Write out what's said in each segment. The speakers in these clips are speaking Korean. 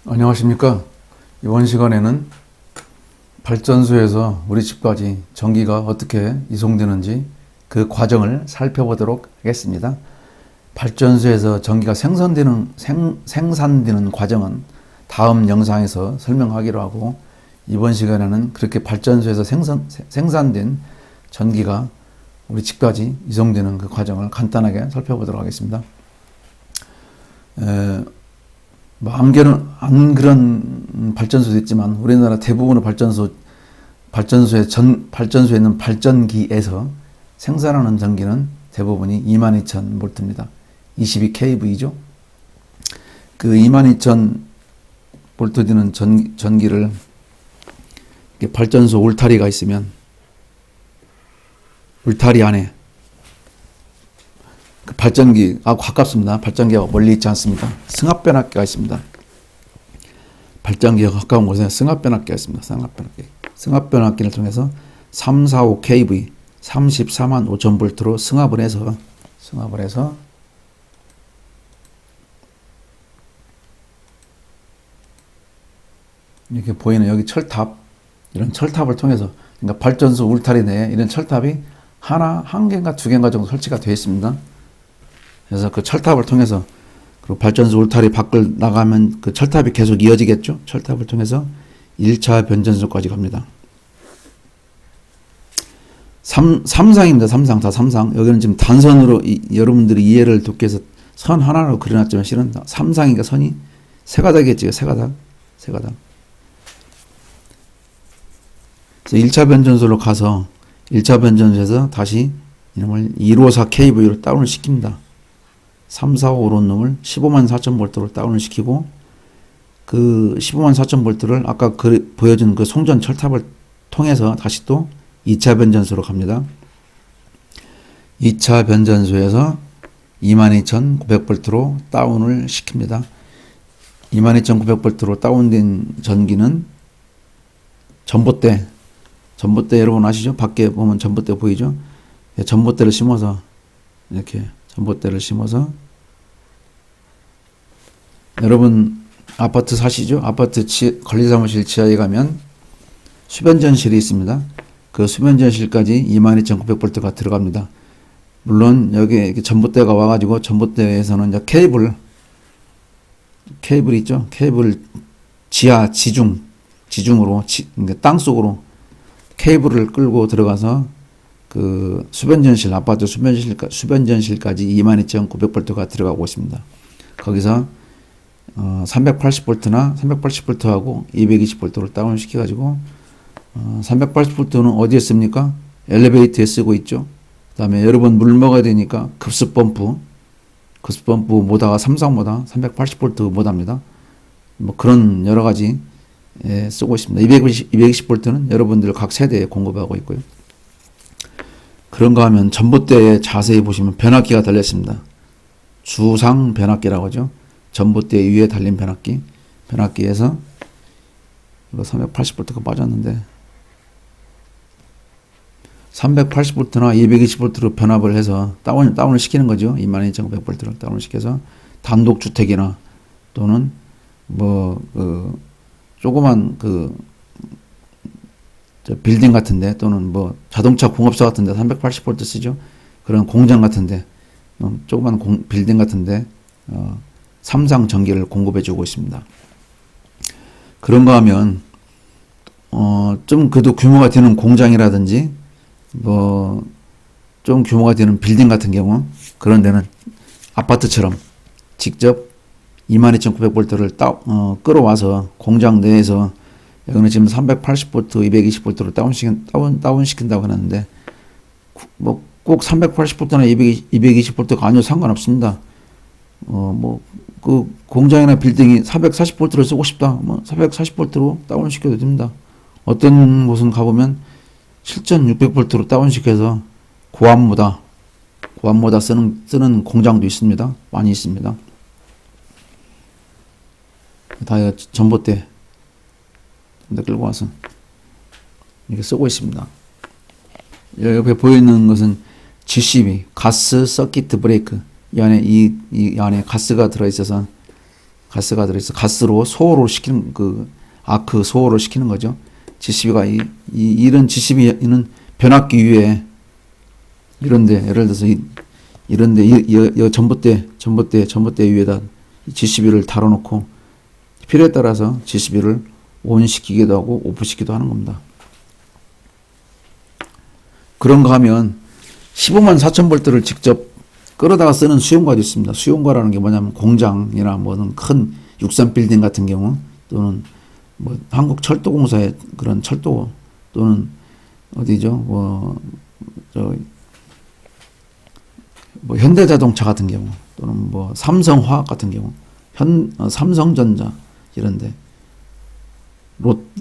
안녕하십니까. 이번 시간에는 발전소에서 우리 집까지 전기가 어떻게 이송되는지 그 과정을 살펴보도록 하겠습니다. 발전소에서 전기가 생산되는 과정은 다음 영상에서 설명하기로 하고, 이번 시간에는 그렇게 발전소에서 생산된 전기가 우리 집까지 이송되는 그 과정을 간단하게 살펴보도록 하겠습니다. 안 그런 발전소도 있지만 우리나라 대부분의 발전소에 있는 발전기에서 생산하는 전기는 대부분이 22,000V입니다. 22kV죠. 그 22,000V 되는 전기를 발전소 울타리가 있으면 울타리 안에 그 발전기하고 가깝습니다. 발전기가 멀리 있지 않습니다. 승합변압기가 있습니다. 발전기가 가까운 곳에 승합변압기가 있습니다. 승합변압기를 통해서 345kV 345,000V로 승합을 해서 이렇게 보이는 여기 철탑, 이런 철탑을 통해서, 그러니까 발전소 울타리 내에 이런 철탑이 한 개인가 두 개인가 정도 설치가 되어 있습니다. 그래서 그 철탑을 통해서, 그리고 발전소 울타리 밖을 나가면 그 철탑이 계속 이어지겠죠. 철탑을 통해서 1차 변전소까지 갑니다. 3상입니다. 3상, 다 3상. 여기는 지금 단선으로 여러분들이 이해를 돕기 위해서 선 하나로 그려놨지만 실은 3상이니까 선이 세 가닥이겠죠. 세 가닥. 그래서 1차 변전소로 가서 1차 변전소에서 다시 이놈을 154kV로 다운을 시킵니다. 345로 놈을 154,000V로 다운을 시키고, 그 154,000V를 아까 보여준 그 송전 철탑을 통해서 다시 또 2차 변전소로 갑니다. 2차 변전소에서 22,900V로 다운을 시킵니다. 22,900V로 다운된 전기는 전봇대 여러분 아시죠? 밖에 보면 전봇대 보이죠? 전봇대를 심어서, 이렇게 전봇대를 심어서, 여러분 아파트 사시죠? 아파트 관리사무실 지하에 가면 수변전실이 있습니다. 그 수변전실까지 22,900V가 들어갑니다. 물론 여기 전봇대가 와가지고, 전봇대에서는 이제 케이블 있죠? 케이블 지중으로 그러니까 땅속으로 케이블을 끌고 들어가서 그 아파트 수변전실까지 22,900V가 들어가고 있습니다. 거기서 380V나 380V하고 220V를 다운 시켜가지고, 380V는 어디에 씁니까? 엘리베이터에 쓰고 있죠. 그 다음에 여러 번 물 먹어야 되니까 급습펌프 모다가 3상모다 380V 모다입니다. 뭐 그런 여러 가지 쓰고 있습니다. 220V는 여러분들 각 세대에 공급하고 있고요. 그런가 하면 전봇대에 자세히 보시면 변압기가 달렸습니다. 주상 변압기라고 하죠. 전봇대 위에 달린 변압기에서 이거 380V가 빠졌는데 380V나 220V로 변압을 해서 다운을 시키는 거죠. 22,900V를 다운을 시켜서 단독주택이나 또는 조그만 빌딩 같은데, 또는 자동차 공업사 같은데 380V 쓰죠. 그런 공장 같은데, 조그만 빌딩 같은데 3상 전기를 공급해 주고 있습니다. 그런가 하면 좀 그래도 규모가 되는 공장이라든지 좀 규모가 되는 빌딩 같은 경우, 그런 데는 아파트처럼 직접 22,900V를 끌어와서 공장 내에서, 여기는 지금 380V, 220V로 다운시킨다고 하는데, 꼭 380V나 220V가 아니어도 상관없습니다. 그 공장이나 빌딩이 440V를 쓰고 싶다, 440V로 다운시켜도 됩니다. 어떤 곳은 가보면 7,600V로 다운시켜서 고압모다 쓰는 공장도 있습니다. 많이 있습니다. 다 전봇대 끌고 와서 이렇게 쓰고 있습니다. 옆에 보이는 것은 GCB, 가스 서킷 브레이크. 이 안에 가스가 들어있어서 가스가 들어있어. 가스로 소호를 시키는, 아크 소호를 시키는 거죠. G12가 이런 G12는 변압기 위에 이런데, 예를 들어서 이런데, 이 전봇대 위에다 G12를 달아놓고 필요에 따라서 G12를 온시키기도 하고 오프시키기도 하는 겁니다. 그런가 하면 15만 4천 볼트를 직접 끌어다가 쓰는 수용과도 있습니다. 수용과라는 게 뭐냐면 공장이나 뭐는 큰 육산 빌딩 같은 경우 또는 뭐 한국철도공사의 그런 철도 또는 어디죠? 뭐 현대자동차 같은 경우 또는 뭐 삼성화학 같은 경우 삼성전자 이런데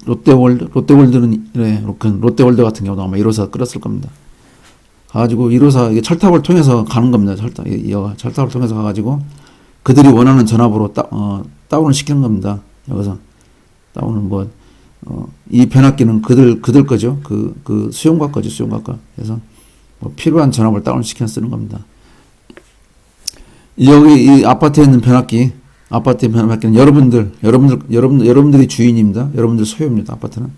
롯데월드는 롯데월드 같은 경우도 아마 1호사 끌었을 겁니다. 가지고 1호사 이게 철탑을 통해서 가는 겁니다. 철탑을 통해서 가가지고 그들이 원하는 전압으로 다운을 시키는 겁니다. 여기서 다운은 이 변압기는 그들 거죠. 그 수용과 거죠. 수용과 거. 그래서 필요한 전압을 다운 시켜 쓰는 겁니다. 여기 이 아파트에 있는 변압기는 여러분들이 주인입니다. 여러분들 소유입니다. 아파트는.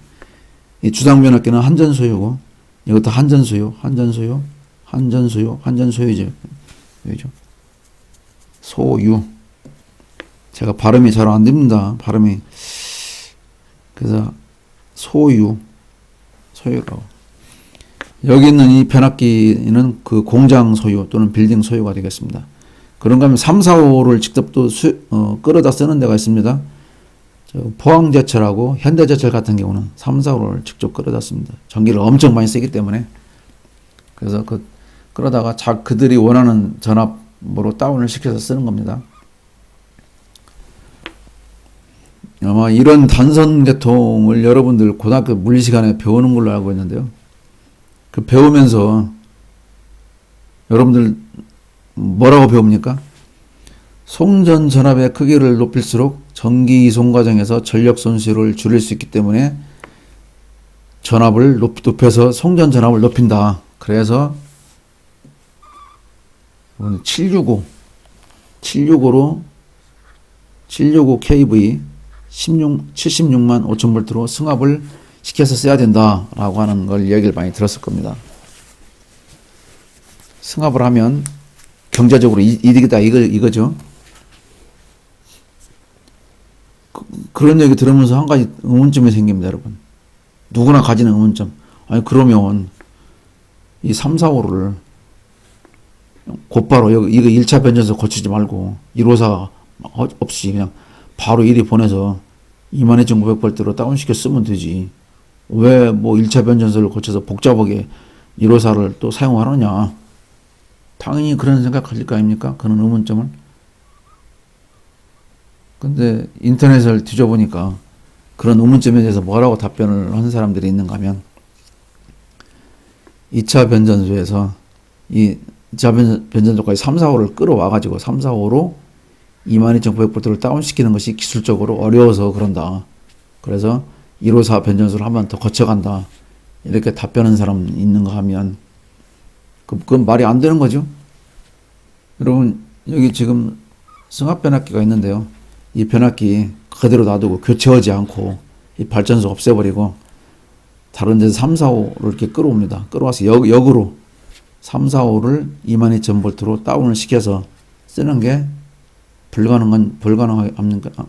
이 주당 변압기는 한전 소유고, 이것도 한전 소유죠. 여기죠. 소유. 제가 발음이 잘 안 됩니다. 그래서 소유라고. 여기 있는 이 변압기는 그 공장 소유 또는 빌딩 소유가 되겠습니다. 그런가 하면 3, 4, 5를 직접 또 끌어다 쓰는 데가 있습니다. 포항제철하고 현대제철 같은 경우는 3, 4, 5를 직접 끌어다 씁니다. 전기를 엄청 많이 쓰기 때문에. 그래서 끌어다가 그들이 원하는 전압으로 다운을 시켜서 쓰는 겁니다. 아마 이런 단선 계통을 여러분들 고등학교 물리 시간에 배우는 걸로 알고 있는데요. 배우면서 여러분들 뭐라고 배웁니까? 송전 전압의 크기를 높일수록 전기 이송 과정에서 전력 손실을 줄일 수 있기 때문에 전압을 높여서 송전 전압을 높인다. 그래서 765 kV 76만 5천 볼트로 승합을 시켜서 써야 된다라고 하는 걸 얘기를 많이 들었을 겁니다. 승합을 하면 경제적으로 이득이다 이거죠. 그런 얘기 들으면서 한 가지 의문점이 생깁니다, 여러분. 누구나 가지는 의문점. 아니 그러면 이 3, 4, 5를 곧바로 이거 1차 변전소 고치지 말고 1호사 없이 그냥 바로 1위 보내서 22,900볼트로 다운시켜 쓰면 되지. 왜 1차 변전소를 고쳐서 복잡하게 1호사를 또 사용하느냐. 당연히 그런 생각하실 거 아닙니까? 그런 의문점을. 근데 인터넷을 뒤져보니까 그런 의문점에 대해서 뭐라고 답변을 한 사람들이 있는가 하면 2차 변전소에서 이 2차 변전소까지 3, 4, 5를 끌어와가지고 3, 4, 5로 22,900볼트를 다운시키는 것이 기술적으로 어려워서 그런다. 그래서 1호사 변전소를 한 번 더 거쳐간다. 이렇게 답변하는 사람 있는가 하면 그건 말이 안 되는 거죠. 여러분 여기 지금 승합 변압기가 있는데요. 이 변압기 그대로 놔두고 교체하지 않고 이 발전소 없애버리고 다른 데서 3, 4, 5를 이렇게 끌어옵니다. 끌어와서 역으로 3, 4, 5를 22,000볼트로 다운을 시켜서 쓰는 게 불가능합니까?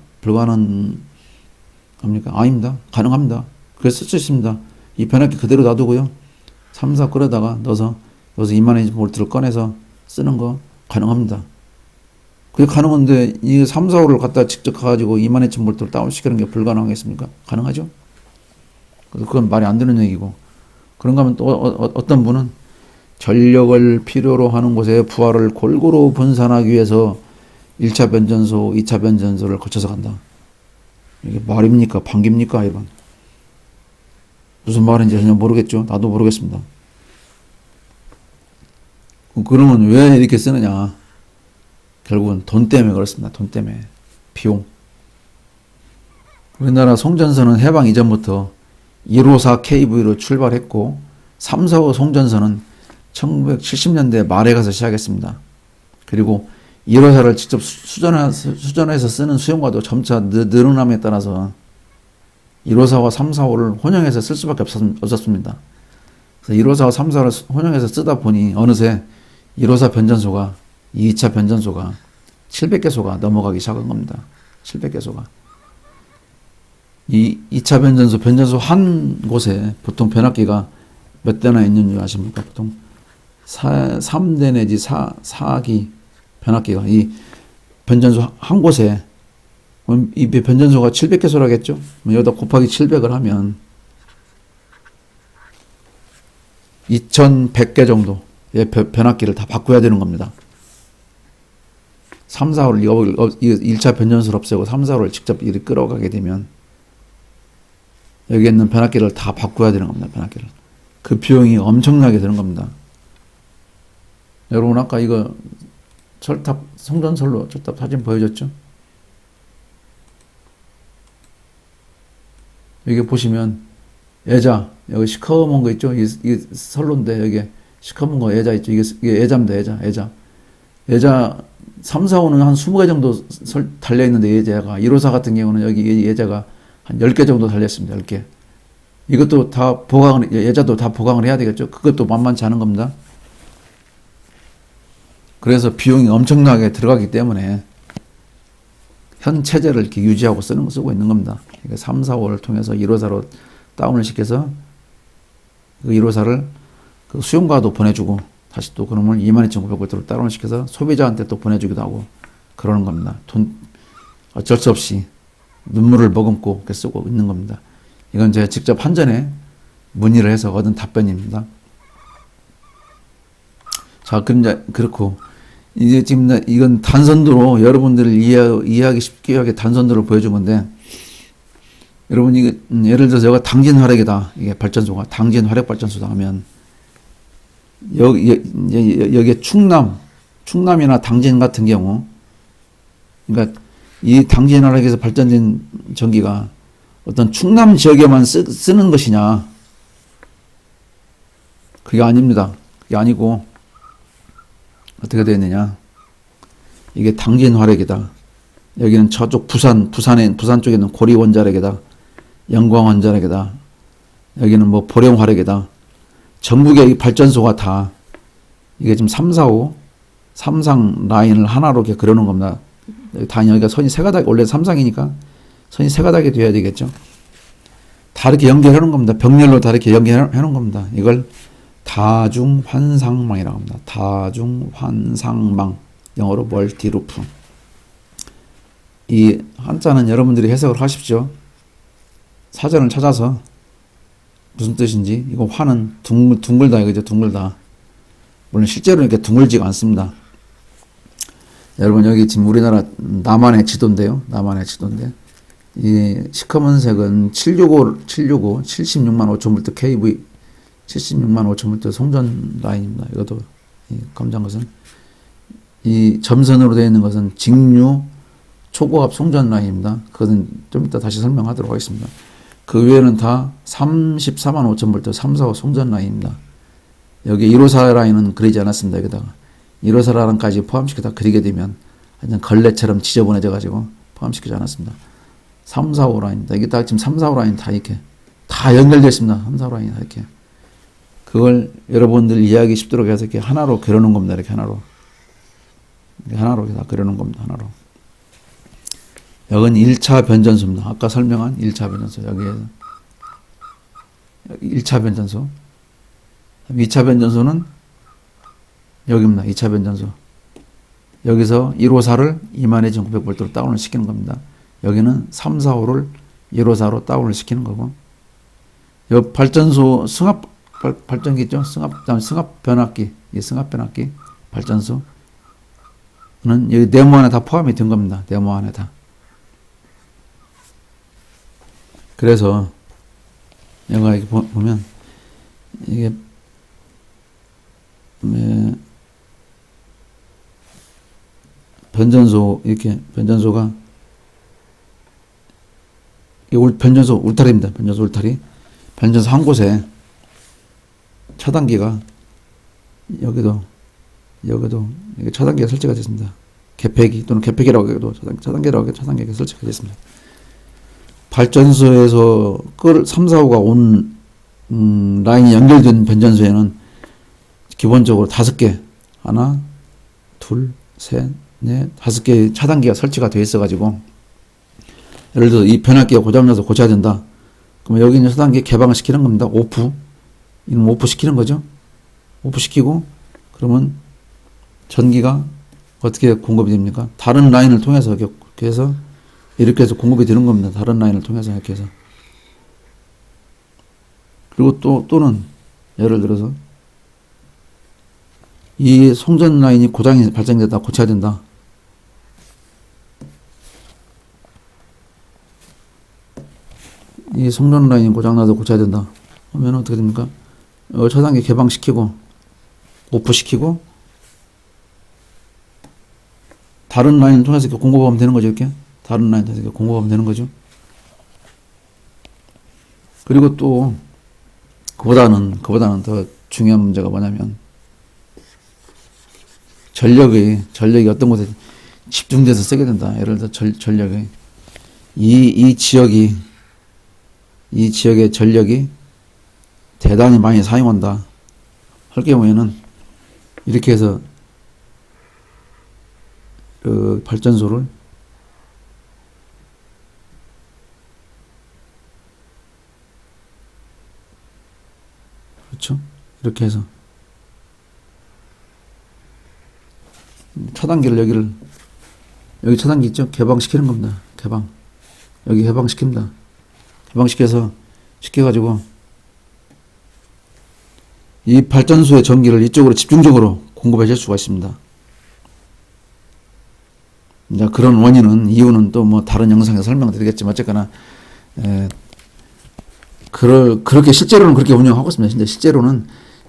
아닙니다. 가능합니다. 그래서 쓸 수 있습니다. 이 변압기 그대로 놔두고요. 3, 4 끌어다가 넣어서 22,000볼트를 꺼내서 쓰는 거 가능합니다. 그게 가능한데 이 3, 4, 5를 갖다 직접 가가지고 22,000볼트를 다운시키는 게 불가능하겠습니까? 가능하죠? 그래서 그건 말이 안 되는 얘기고. 그런가 하면 또 어떤 분은 전력을 필요로 하는 곳에 부하를 골고루 분산하기 위해서 1차 변전소, 2차 변전소를 거쳐서 간다. 이게 말입니까? 반깁니까? 이런. 무슨 말인지 전혀 모르겠죠? 나도 모르겠습니다. 그러면 왜 이렇게 쓰느냐? 결국은 돈 때문에 그렇습니다. 돈 때문에. 비용. 우리나라 송전선은 해방 이전부터 1호사 KV로 출발했고 345 송전선은 1970년대 말에 가서 시작했습니다. 그리고 1호사를 직접 수전해서 쓰는 수용과도 점차 늘어남에 따라서 1호사와 345를 혼용해서 쓸 수밖에 없었습니다. 그래서 1호사와 345를 혼용해서 쓰다 보니 어느새 1호사 변전소가 2차 변전소가 700개소가 넘어가기 시작한 겁니다. 700개소가. 이 2차 변전소 한 곳에 보통 변압기가 몇 대나 있는 줄 아십니까? 보통 3대 내지 4기 변압기가 이 변전소 한 곳에 이 변전소가 700개소라겠죠? 여기다 곱하기 700을 하면 2100개 정도의 변압기를 다 바꿔야 되는 겁니다. 3, 4호를 1차 변전소를 없애고 3, 4호를 직접 이렇게 끌어가게 되면 여기 있는 변압기를 다 바꿔야 되는 겁니다. 변압기를. 그 비용이 엄청나게 드는 겁니다. 여러분 아까 이거 철탑 송전선로 철탑 사진 보여줬죠? 여기 보시면 애자 여기 시커먼 거 있죠? 이 선로인데 여기 시커먼 거 애자 있죠? 이게 애자입니다. 애자 3, 4, 5는 한 20개 정도 달려있는데 예제가 1호사 같은 경우는 여기 예제가 한 10개 정도 달렸습니다. 10개. 이것도 다 예자도 다 보강을 해야 되겠죠. 그것도 만만치 않은 겁니다. 그래서 비용이 엄청나게 들어가기 때문에 현 체제를 이렇게 유지하고 쓰고 있는 겁니다. 그러니까 3, 4, 5를 통해서 1호사로 다운을 시켜서 그 1호사를 그 수용과도 보내주고 다시 또 그놈을 22,900V로 다운을 시켜서 소비자한테 또 보내주기도 하고 그러는 겁니다. 어쩔 수 없이 눈물을 머금고 이렇게 쓰고 있는 겁니다. 이건 제가 직접 한전에 문의를 해서 얻은 답변입니다. 자, 그럼 이제 그렇고 이제 지금 이건 단선도로 여러분들을 이해하기 쉽게 하게 단선도를 보여준 건데 여러분 이거 예를 들어서 여기가 당진 화력이다. 이게 발전소가 당진 화력 발전소다 하면 여기에 충남이나 당진 같은 경우 그러니까 이 당진 화력에서 발전된 전기가 어떤 충남 지역에만 쓰는 것이냐? 그게 아닙니다. 그게 아니고 어떻게 되어 있느냐? 이게 당진 화력이다. 여기는 저쪽 부산 쪽에는 고리 원자력이다. 영광 원자력이다. 여기는 뭐 보령 화력이다. 전국의 이 발전소가 다 이게 지금 3, 4, 5 삼상 라인을 하나로 이렇게 그려놓은 겁니다. 다 여기가 선이 세 가닥 원래 삼상이니까 선이 세 가닥이 되어야 되겠죠. 다 이렇게 연결해 놓은 겁니다. 병렬로 다 이렇게 연결해 놓은 겁니다. 이걸 다중환상망이라고 합니다. 다중환상망 영어로 멀티루프. 이 한자는 여러분들이 해석을 하십시오. 사전을 찾아서 무슨 뜻인지. 이거 화는 둥글다 이거죠. 둥글다. 물론 실제로 이렇게 둥글지가 않습니다. 여러분 여기 지금 우리나라 남한의 지도인데요. 남한의 지도인데 이 시커먼 색은 76만 5천 볼트 KV 76만 5천 볼트 송전 라인입니다. 이것도 검정한 것은 이 점선으로 되어 있는 것은 직류 초고압 송전 라인입니다. 그것은 좀 이따 다시 설명하도록 하겠습니다. 그 외에는 다 34만 5천 볼트 3, 4, 5 송전 라인입니다. 여기 1호사 라인은 그리지 않았습니다. 여기다가 1호사 라인까지 포함시켜서 그리게 되면 완전 걸레처럼 지저분해져 가지고 포함시키지 않았습니다. 3, 4, 5 라인입니다. 이게 다 지금 3, 4, 5 라인 다 이렇게 다 연결되어 있습니다. 3, 4, 5 라인 다 이렇게. 그걸 여러분들 이해하기 쉽도록 해서 이렇게 하나로 그려놓은 겁니다. 이렇게 하나로. 이렇게 하나로 다 그려놓은 겁니다. 하나로. 여긴 1차 변전소입니다. 아까 설명한 1차 변전소. 여기에 1차 변전소. 2차 변전소는 여기입니다. 2차 변전소. 여기서 1호사를 22,900V로 다운을 시키는 겁니다. 여기는 3, 4, 5를 1호사로 다운을 시키는 거고. 여 발전소 승합 발전기 있죠? 승합 변압기. 이 승합 변압기 발전소는 여기 네모 안에 다 포함이 된 겁니다. 네모 안에 다. 그래서 여기가 이렇게 보면 이게 변전소 이렇게 변전소가 변전소 울타리입니다. 변전소 울타리. 변전소 한 곳에 차단기가 여기도 이게 차단기가 설치가 됐습니다. 개폐기 또는 개폐기라고 해도 차단기라고 해도 차단기가 설치가 됐습니다. 발전소에서 3, 4호가 온 라인이 연결된 변전소에는 기본적으로 5개, 하나, 둘, 셋, 넷, 5개의 차단기가 설치가 되어 있어가지고, 예를 들어서 이 변압기가 고장나서 고쳐야 된다. 그러면 여기 있는 차단기 개방을 시키는 겁니다. 오프. 이는 오프 시키는 거죠. 오프 시키고, 그러면 전기가 어떻게 공급이 됩니까? 다른 라인을 통해서 이렇게 해서 공급이 되는 겁니다. 다른 라인을 통해서 이렇게 해서. 그리고 또는 예를 들어서 이 송전 라인이 고장이 발생됐다. 고쳐야 된다. 이 송전 라인이 고장나서 고쳐야 된다. 하면 어떻게 됩니까? 차단기 개방시키고 오프시키고 다른 라인을 통해서 이렇게 공급하면 되는 거죠. 이렇게 다른 라인을 통해서 이렇게 공급하면 되는 거죠. 그리고 또 그보다는 더 중요한 문제가 뭐냐면 전력이 어떤 곳에 집중돼서 쓰게 된다. 예를 들어 전력이 이 지역의 전력이 대단히 많이 사용한다 할 경우에는 이렇게 해서 그 발전소를 그렇죠? 이렇게 해서 차단기를 여기 차단기 있죠? 개방시키는 겁니다. 여기 개방시킵니다. 시켜가지고 이 발전소의 전기를 이쪽으로 집중적으로 공급해 줄 수가 있습니다. 이제 그런 이유는 또 뭐 다른 영상에서 설명드리겠지만 어쨌거나 그렇게 실제로는 그렇게 운영하고 있습니다. 근데 실제로는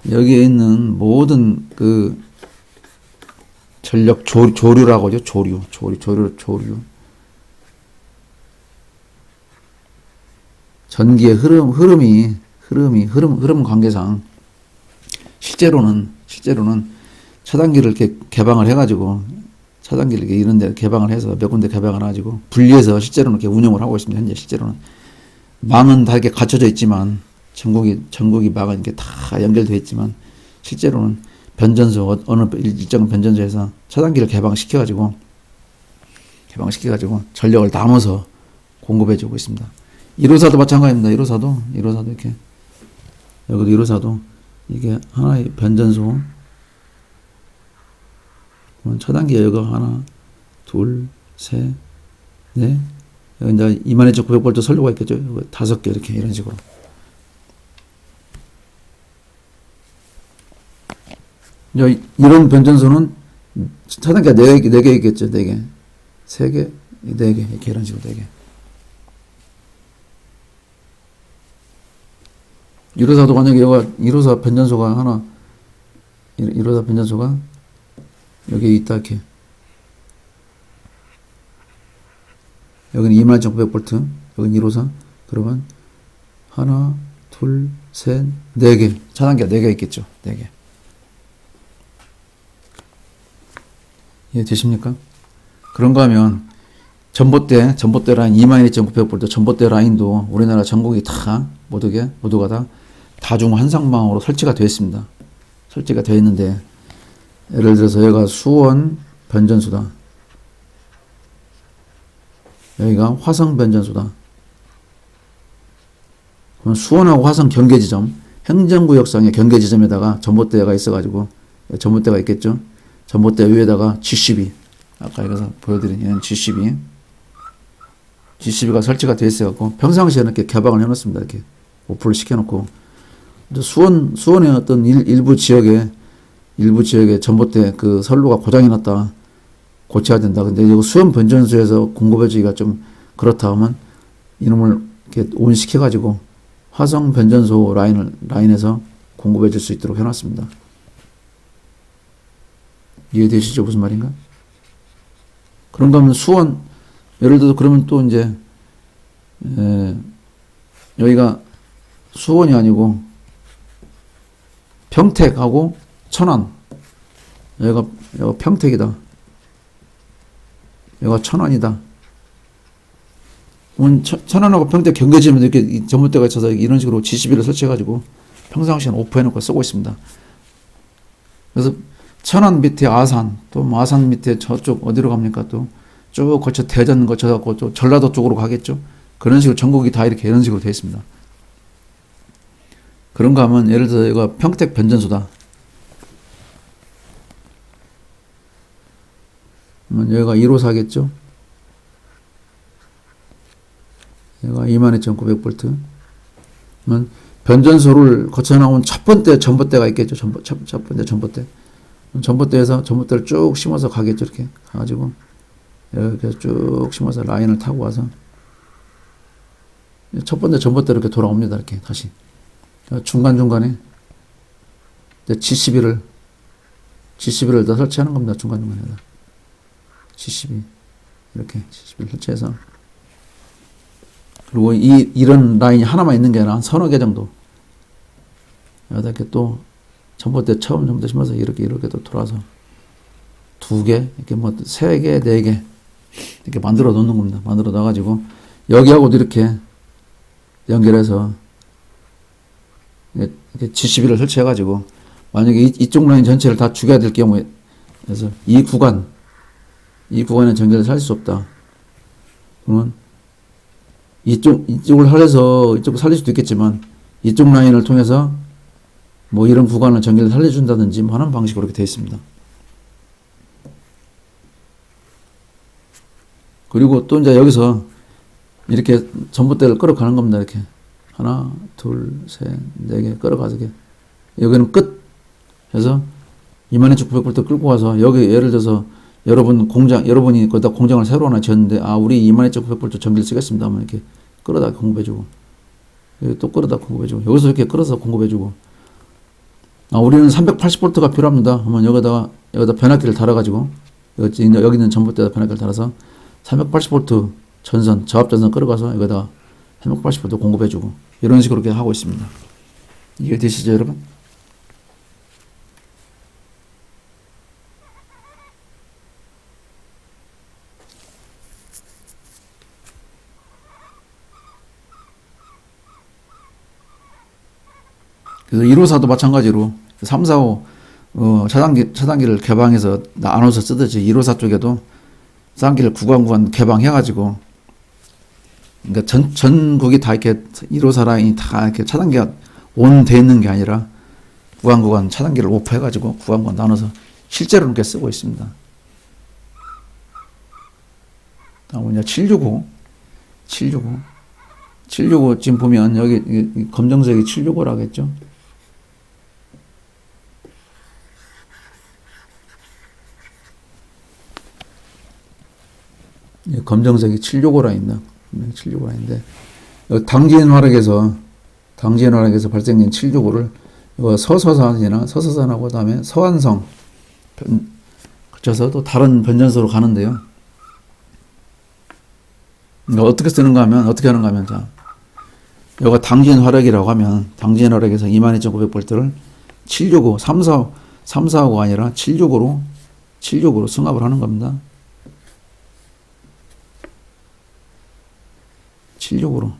여기에 있는 모든 그 전력 조류라고 하죠. 조류. 전기의 흐름 관계상 실제로는 차단기를 이렇게 개방을 해가지고 차단기를 이렇게 이런 데 개방을 해서 몇 군데 개방을 해가지고 분리해서 실제로는 이렇게 운영을 하고 있습니다. 현재 실제로는 망은 다 이렇게 갖춰져 있지만 전국이 망은 이렇게 다 연결되어 있지만 실제로는 변전소 어느 일정 변전소에서 차단기를 개방시켜가지고 전력을 나눠서 공급해주고 있습니다. 1호사도 마찬가지입니다. 1호사도 이렇게 여기도 1호사도 이게 하나의 변전소 차단기가 여기 하나, 둘, 셋, 넷. 여기 이제 22,900V 선로가 있겠죠. 5개 이렇게 이런 식으로. 이런 변전소는 차단기가 4개 있겠죠. 4개. 3개, 4개. 이렇게 이런 식으로 4개. 1호사도 만약에 여기가 1호사 변전소가 하나, 1호사 변전소가 여기 있다, 이렇게. 여기는 22,900V, 여기는 1호사. 그러면 하나, 둘, 셋, 4개. 차단기가 4개 있겠죠. 4개. 이해되십니까? 그런가 하면 전봇대 라인 22,900V 전봇대 라인도 우리나라 전국이 다 모두가 다 다중 환상망으로 설치가 되어 있습니다. 설치가 되어 있는데 예를 들어서 여기가 수원 변전소다. 여기가 화성 변전소다. 그럼 수원하고 화성 경계지점 행정구역상의 경계지점에다가 전봇대가 있어가지고 전봇대가 있겠죠. 전봇대 위에다가 G12 아까 여기서 보여드린 얘는 G12가 설치가 되어 있어갖고 평상시에는 이렇게 개방을 해놓습니다. 이렇게 오프를 시켜놓고 수원의 어떤 일부 지역에 전봇대 그 선로가 고장이 났다. 고쳐야 된다. 근데 이거 수원 변전소에서 공급해주기가 좀 그렇다 하면 이놈을 이렇게 온시켜가지고 화성 변전소 라인에서 공급해줄 수 있도록 해놨습니다. 이해되시죠? 무슨 말인가? 그런가 하면 수원, 예를 들어서 그러면 또 이제, 여기가 수원이 아니고 평택하고 천안. 여기가 평택이다. 여기가 천안이다. 그러면 천안하고 평택 경계지면 이렇게 이 전봇대가 있어서 이런 식으로 G12를 설치해가지고 평상시에는 오프해놓고 쓰고 있습니다. 그래서 천안 밑에 아산, 또 뭐 아산 밑에 저쪽 어디로 갑니까? 또 쭉 거쳐 대전 거쳐갖고 또 전라도 쪽으로 가겠죠. 그런 식으로 전국이 다 이렇게 이런 식으로 되어 있습니다. 그런가 하면 예를 들어서 이거 평택 변전소다. 그러면 여기가 154겠죠. 여기가 22,900V. 그러면 변전소를 거쳐 나온 첫 번째 전봇대가 있겠죠. 첫 번째 전봇대. 전봇대에서 전봇대를 쭉 심어서 가겠죠. 이렇게 가가지고 이렇게 쭉 심어서 라인을 타고 와서 첫 번째 전봇대로 이렇게 돌아옵니다. 이렇게 다시 중간중간에 G12를 더 설치하는 겁니다. 중간중간에다 G12 이렇게 G12를 설치해서, 그리고 이런 라인이 하나만 있는 게 아니라 한 서너 개 정도 여기다 이렇게 또 전봇대 처음 전봇대 심어서 이렇게 또 돌아서 두 개, 이렇게 뭐 세 개, 네 개 이렇게 만들어 놓는 겁니다. 만들어 놔가지고 여기하고도 이렇게 연결해서 이렇게 G12를 설치해가지고 만약에 이쪽 라인 전체를 다 죽여야 될 경우에, 그래서 이 구간에 전기를 살릴 수 없다. 그러면 이쪽을 살려서 이쪽을 살릴 수도 있겠지만 이쪽 라인을 통해서 뭐 이런 구간을 전기를 살려준다든지 뭐 하는 방식으로 이렇게 되어 있습니다. 그리고 또 이제 여기서 이렇게 전봇대를 끌어가는 겁니다. 이렇게 하나, 둘, 셋, 네 개 끌어가서 이렇게 여기는 끝 해서 22,900V 끌고 가서 여기 예를 들어서 여러분이 거기다 공장을 새로 하나 지었는데 우리 22,900V 전기를 쓰겠습니다 하면 이렇게 끌어다 공급해주고, 여기 또 끌어다 공급해주고, 여기서 이렇게 끌어서 공급해주고, 우리는 380V가 필요합니다 하면 여기다 변압기를 달아가지고 여기 있는 전봇대에다 변압기를 달아서 380V 전선, 저압전선 끌어가서 여기다 380V 공급해주고, 이런 식으로 이렇게 하고 있습니다. 이해 되시죠, 여러분? 그래서 1호사도 마찬가지로 3, 4, 5 차단기를 개방해서 나눠서 쓰듯이 1호사 쪽에도 차단기를 구간 개방해가지고, 그러니까 전국이 다 이렇게 1호사 라인이 다 이렇게 차단기가 온돼 있는 게 아니라 구간 차단기를 오프해가지고 구간 나눠서 실제로 이렇게 쓰고 있습니다. 다음은 765 지금 보면 여기 검정색이 765라겠죠. 검정색이 765라 있나? 765라인데 당진 화력에서 발생된 765를 서서산하고 그다음에 서안성 거쳐서 또 다른 변전소로 가는데요. 그러니까 어떻게 하는가 하면 자, 여기가 당진 화력이라고 하면 당진 화력에서 22,900V를 765 345가 아니라 765로 승합을 하는 겁니다. 765로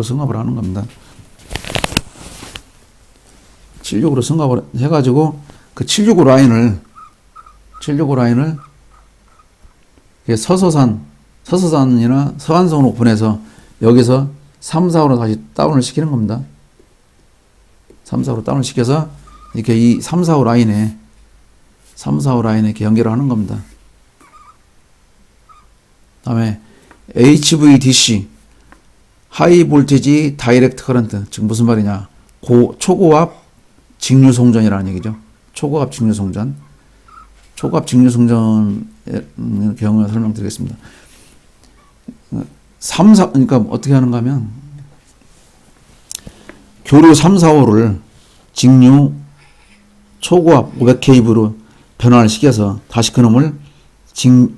승합을 하는 겁니다. 765로 승합을 해가지고 그 765 라인을 서서산이나 서안성으로 보내서 여기서 3, 4호로 다시 다운을 시키는 겁니다. 3, 4호로 다운을 시켜서 이렇게 이 3, 4호 라인에 이렇게 연결을 하는 겁니다. 다음에 HVDC 하이 볼티지 다이렉트 커런트, 즉 무슨 말이냐, 초고압 직류 송전이라는 얘기죠. 초고압 직류 송전 경우 설명드리겠습니다. 그러니까 어떻게 하는가 하면 교류 3, 4호를 직류 초고압 500kV로 변환을 시켜서 다시 그놈을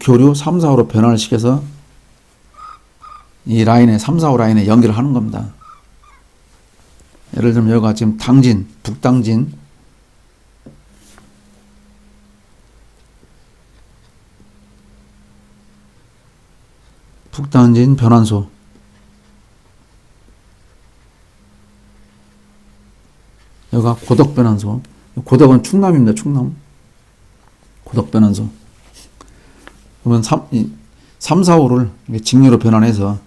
교류 3, 4호로 변환을 시켜서 이 라인에 3, 4호 라인에 연결을 하는 겁니다. 예를 들면 여기가 지금 북당진 북단진 변환소. 여기가 고덕 변환소. 고덕은 충남입니다. 충남. 고덕 변환소. 그러면 3, 4호를 직류로 변환해서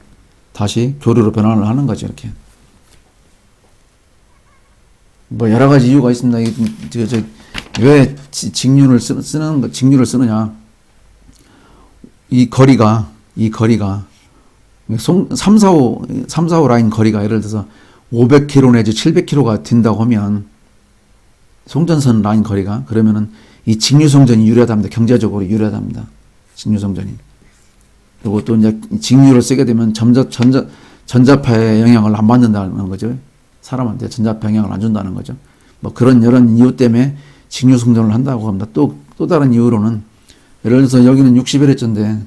다시 교류로 변환을 하는 거죠. 이렇게. 뭐 여러 가지 이유가 있습니다. 왜 직류를 쓰느냐. 이 거리가 3, 4호 라인 거리가 예를 들어서 500km 내지 700km가 된다고 하면 송전선 라인 거리가 그러면은 이 직류송전이 유리하답니다. 경제적으로 유리하답니다. 직류송전이. 그리고 또 이제 직류를 쓰게 되면 전자파의 영향을 안 받는다는 거죠. 사람한테 전자파 영향을 안 준다는 거죠. 뭐 그런 여러 이유 때문에 직류송전을 한다고 합니다. 또 다른 이유로는 예를 들어서 여기는 60Hz인데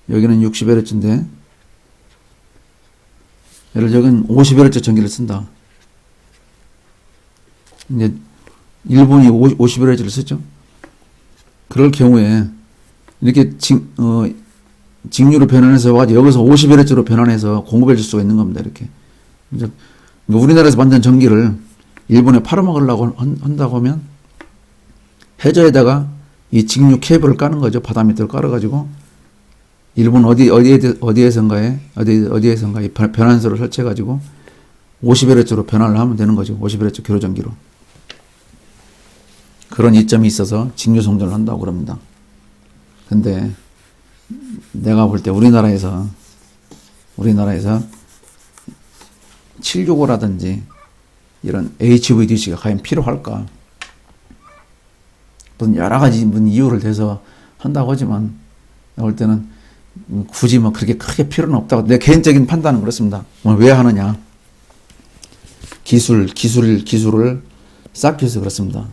여기는 60Hz인데 예를 들어 여기는 50Hz 전기를 쓴다. 이제 일본이 50Hz를 쓰죠. 그럴 경우에 이렇게 직류로 변환해서 여기서 50Hz로 변환해서 공급해 줄 수가 있는 겁니다. 이렇게. 이제 우리나라에서 만든 전기를 일본에 팔아먹으려고 한다고 하면 해저에다가 이 직류 케이블을 까는 거죠. 바다 밑으로 깔아가지고 일본 어디에선가에 변환소를 설치해가지고 50Hz로 변환을 하면 되는 거죠. 50Hz 교류전기로. 그런 이점이 있어서 직류송전을 한다고 그럽니다. 근데 내가 볼 때 우리나라에서 765라든지 이런 HVDC가 과연 필요할까? 무슨 여러 가지 이유를 대서 한다고 하지만 내가 볼 때는 굳이 뭐 그렇게 크게 필요는 없다고 내 개인적인 판단은 그렇습니다. 왜 하느냐? 기술을 쌓기 위해서 그렇습니다.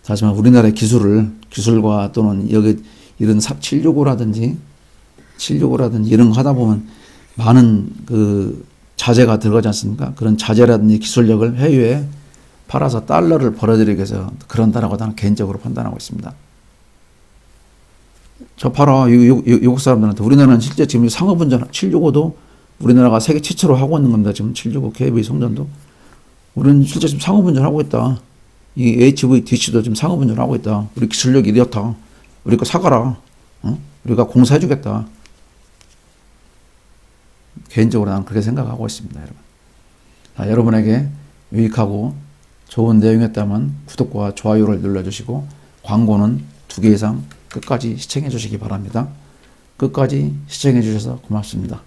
하지만 우리나라의 기술과 또는 여기 이런 765라든지 이런 거 하다 보면 많은 그 자재가 들어가지 않습니까? 그런 자재라든지 기술력을 해외에 팔아서 달러를 벌어들이기 위해서 그런다라고 나는 개인적으로 판단하고 있습니다. 저 봐라. 외국 사람들한테 우리나라는 실제 지금 상업운전 765도 우리나라가 세계 최초로 하고 있는 겁니다. 지금 765 KV 송전도. 우리는 실제 지금 상업운전 하고 있다. 이 HVDC도 지금 상업운전 하고 있다. 우리 기술력이 이렇다. 우리 거 사가라. 우리가 공사해주겠다. 개인적으로 나는 그렇게 생각하고 있습니다. 여러분. 여러분에게 유익하고 좋은 내용이었다면 구독과 좋아요를 눌러주시고 광고는 2개 이상 끝까지 시청해 주시기 바랍니다. 끝까지 시청해 주셔서 고맙습니다.